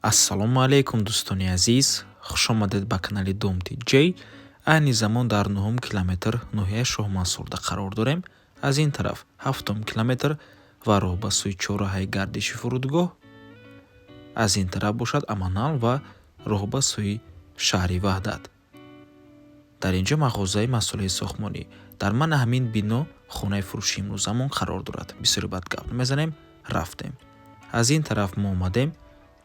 ассалому алайкум дӯстони азиз, хушомадед ба канали Домти J. Айни замон дар 9 километр ноҳияи Шоҳмансурда қарор дорем. Аз ин тараф 7 километр ва роҳ ба сӯи чораҳаи гардиши фурудгоҳ. Аз ин тараф бошад Аманал ва роҳ ба сӯи шаҳри Ваҳдат. Дар инҷо мағозаи масъулияи сохтмонӣ. Дар ман ҳамин бино хонаи фурӯши имрӯзамон қарор дорад. Бисёре бад гап намезанем, рафтем. Аз ин тараф мо омадем.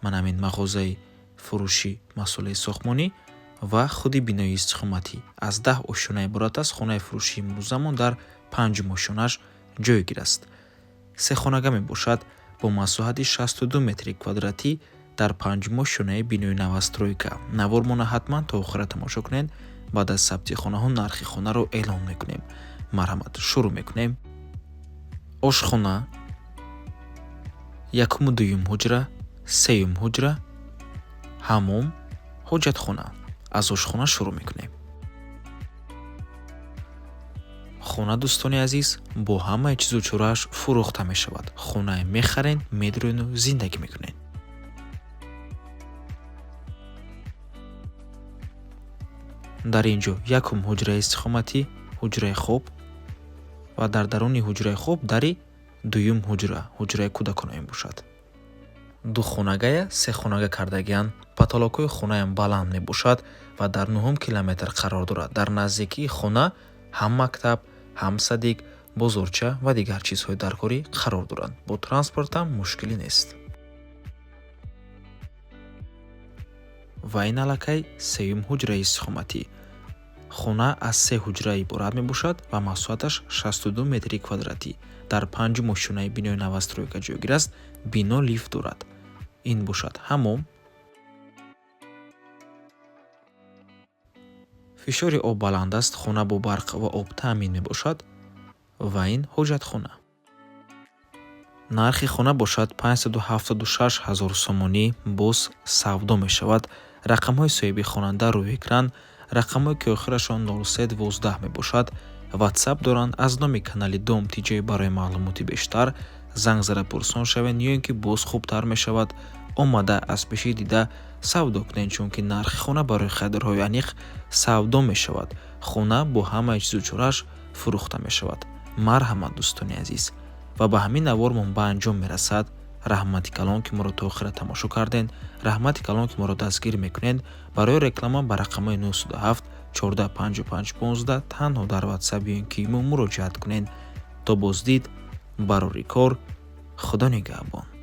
Ман ҳамин мағозаи фурӯши масъулияи сохтмонӣ ва худи бинои истиқоматӣ аз 10 ошона иборат аст. Хонаи фурӯши имрӯзамон дар 5 ошонаш ҷойгир аст. Се хонага мебошад бо масоҳати 62 метри квадратӣ дар 5 ошонаи бинои новостройка. Навормона ҳатман та охира тамошо кунед. баъд аз сабти хонаҳо нархи хонаро эълон мекунем. Марҳамат, шурӯъ мекунем. Ошхона, якуму дуюм ҳуҷра, сеюм ҳуҷра, ҳаммом, ҳоҷатхона. Аз ошхона шурӯъ мекунем. хона дӯстони азиз бо ҳамаи чизу чорааш фурӯхта мешавад. Хонае мехарен, медурӯну зиндагӣ мекунен. дар ин ҷо якум ҳуҷраи истиқоматӣ, ҳуҷраи хоб ва дар даруни ҳуҷраи хоб дари дуюм ҳуҷра, ҳуҷраи кӯдакона мебошад. ду хонагая се хонага кардагианд. Паталокҳои хонаям баланд мебошад ва дар 9 километр қарор дорад. Дар наздикии хона ҳам мактаб, ҳам садик, бозорча ва дигар чизҳои даркорӣ қарор доранд. Бо транспортам мушкилӣ нест. ва ин аллакай сеюм ҳуҷраи истиқоматӣ. хона аз се ҳуҷра иборат мебошад ва масоҳаташ 62 метри квадратӣ. дар 5 ошонаи бинои новостройка ҷойгир аст. бино лифт дорад. ин бошад ҳаммом, фишори об баланд аст. хона бо барқ ва об таъмин мебошад ва ин ҳоҷатхона. нархи хона бошад 576 000 сомонӣ. боз савдо мешавад. рақамҳои соҳиби хонанда рӯи экран. рақамҳое ки охирашон 0312 мебошад. ватсап доранд. аз номи канали Домти J барои маълумоти бештар занг зада пурсон шавед ё ин ки боз хубтар мешавад. омада аз пеши дида савдо кунед, чунки нархи хона барои харидорҳои аниқ савдо мешавад. хона бо ҳамаи чизу чорааш фурӯхта мешавад. марҳамат дӯстони азиз, ва ба ҳамин навор мо ба анҷом мерасад. раҳмати калон ки моро то охира тамошо карден. раҳмати калон ки моро дастгир мекунед. барои реклама ба рақамҳои 907 145515 танҳо дар ватсап ё ин ки имо муроҷиат кунед. то боздид барори кор. худо нигаҳбон.